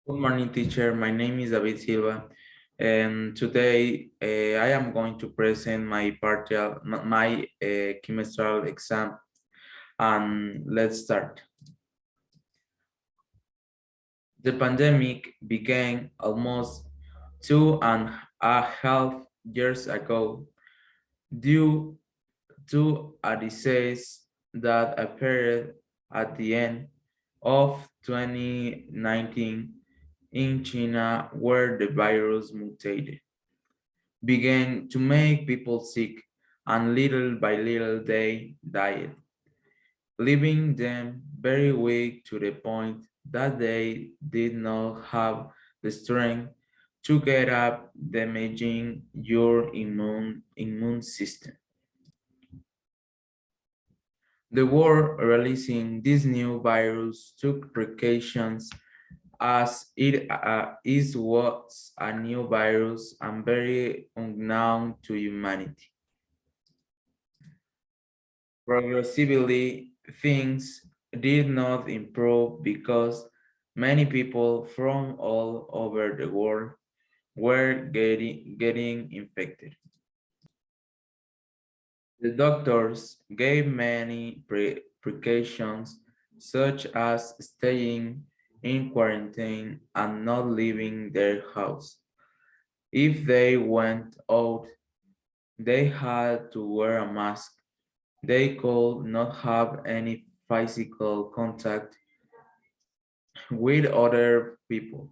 Good morning, teacher. My name is David Silva, and today I am going to present my Quimestral exam. And let's start. The pandemic began almost 2.5 years ago due to a disease that appeared at the end of 2019 in China, where the virus mutated, began to make people sick, and little by little they died, leaving them very weak to the point that they did not have the strength to get up, damaging your immune system. The world releasing this new virus took precautions as it was a new virus and very unknown to humanity. Progressively, things did not improve because many people from all over the world were getting infected. The doctors gave many precautions, such as staying in quarantine and not leaving their house. If they went out, they had to wear a mask. They could not have any physical contact with other people.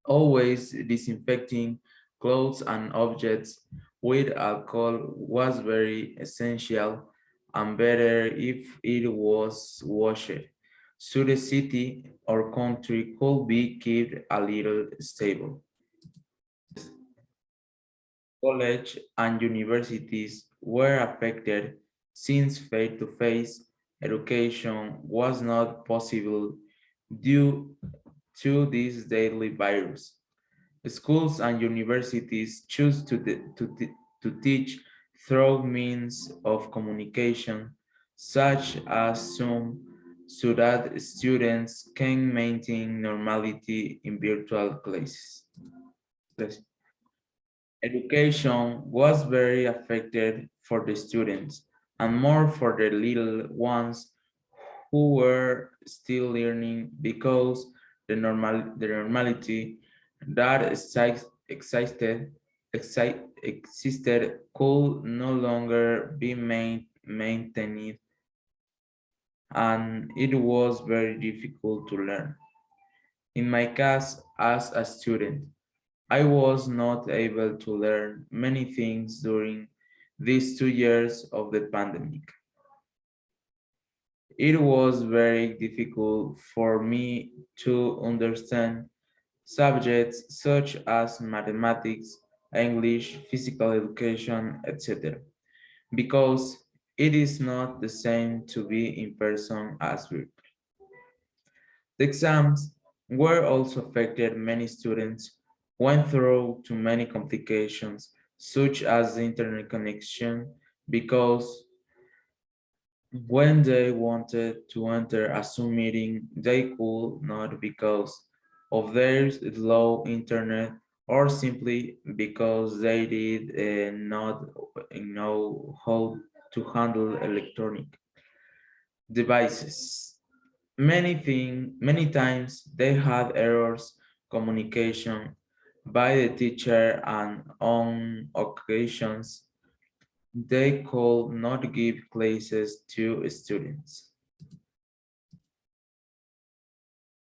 Always disinfecting clothes and objects with alcohol was very essential, and better if it was washed, so the city or country could be kept a little stable. College and universities were affected since face-to-face education was not possible due to this deadly virus. Schools and universities choose to teach through means of communication, such as Zoom, so that students can maintain normality in virtual classes. Education was very affected for the students and more for the little ones who were still learning because the normality that existed could no longer be maintained, and it was very difficult to learn. In my case, as a student, I was not able to learn many things during these 2 years of the pandemic. It was very difficult for me to understand subjects such as mathematics, English, physical education, etc., because it is not the same to be in person as virtual. The exams were also affected. Many students went through too many complications, such as the internet connection, because when they wanted to enter a Zoom meeting, they could not because of their slow internet or simply because they did not know how to handle electronic devices. Many times they had errors communication by the teacher, and on occasions they could not give classes to students.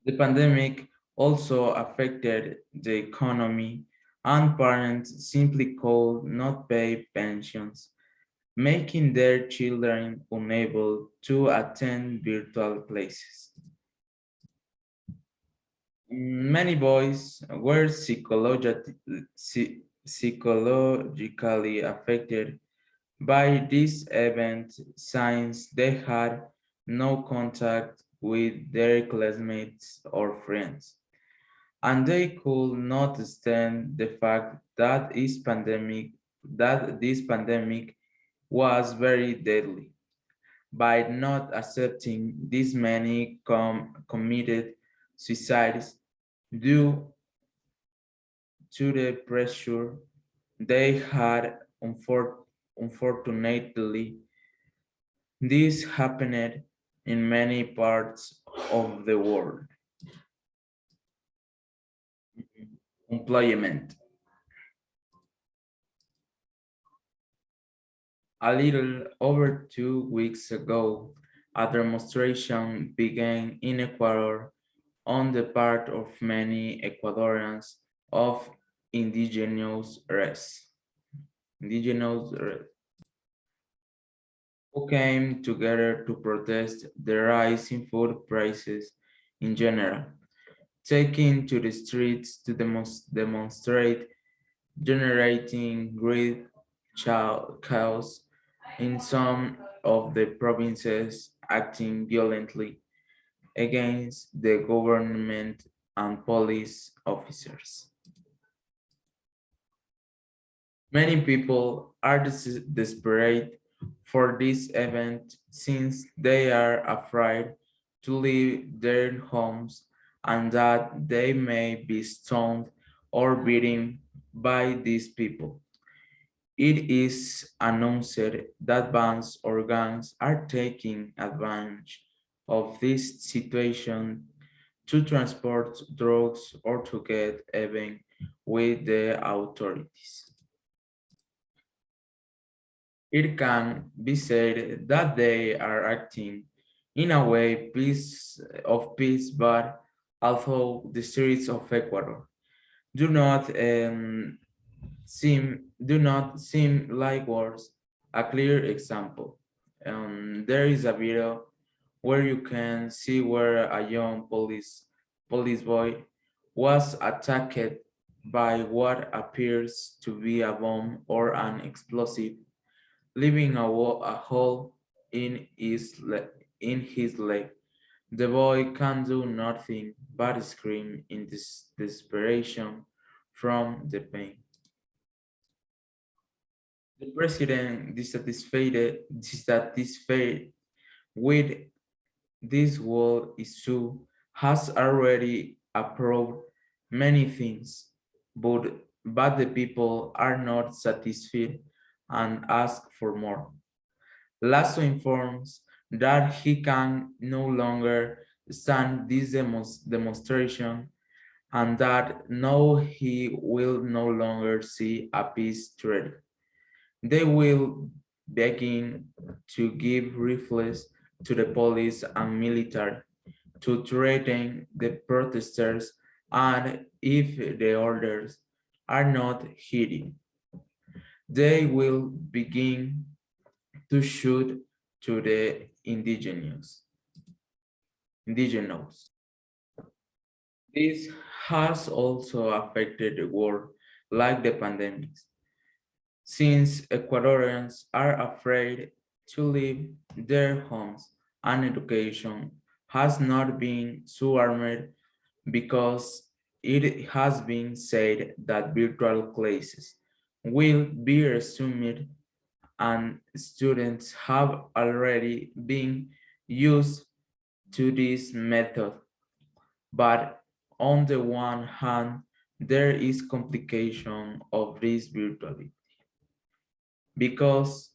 The pandemic also affected the economy, and parents simply could not pay pensions, making their children unable to attend virtual classes. Many boys were psychologically affected by this event since they had no contact with their classmates or friends, and they could not stand the fact that this pandemic was very deadly. By not accepting this, many committed suicides, Due to the pressure they had, unfortunately, this happened in many parts of the world. Employment. A little over 2 weeks ago, a demonstration began in Ecuador on the part of many Ecuadorians of indigenous race, indigenous race, who came together to protest the rise in food prices in general, taking to the streets to demonstrate, generating great chaos in some of the provinces, acting violently against the government and police officers. Many people are desperate for this event since they are afraid to leave their homes and that they may be stoned or beaten by these people. It is announced that bands or gangs are taking advantage of this situation to transport drugs or to get even with the authorities. It can be said that they are acting in a way peace, but although the streets of Ecuador do not seem like wars, a clear example. There is a video where you can see where a young police boy was attacked by what appears to be a bomb or an explosive, leaving a hole in his leg. The boy can do nothing but scream in desperation from the pain. The president, dissatisfied with this world issue, has already approved many things, but the people are not satisfied and ask for more. Lasso informs that he can no longer stand this demonstration and that no, he will no longer see a peace treaty. They will begin to give rifles to the police and military to threaten the protesters, and if the orders are not heeded, they will begin to shoot to the indigenous. This has also affected the world like the pandemics, since Ecuadorians are afraid to leave their homes and education has not been so armed because it has been said that virtual classes will be resumed and students have already been used to this method. But on the one hand, there is complication of this virtually because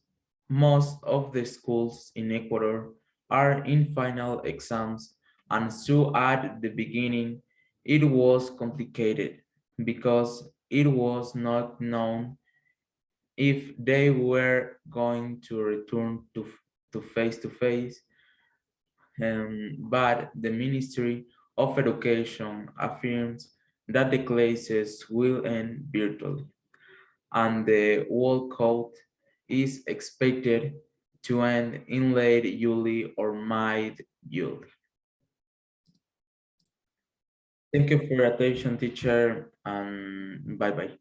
most of the schools in Ecuador are in final exams, and so at the beginning it was complicated because it was not known if they were going to return to face-to-face, but the Ministry of Education affirms that the classes will end virtually, and the walkout is expected to end in late July or mid-July. Thank you for your attention, teacher, and bye-bye.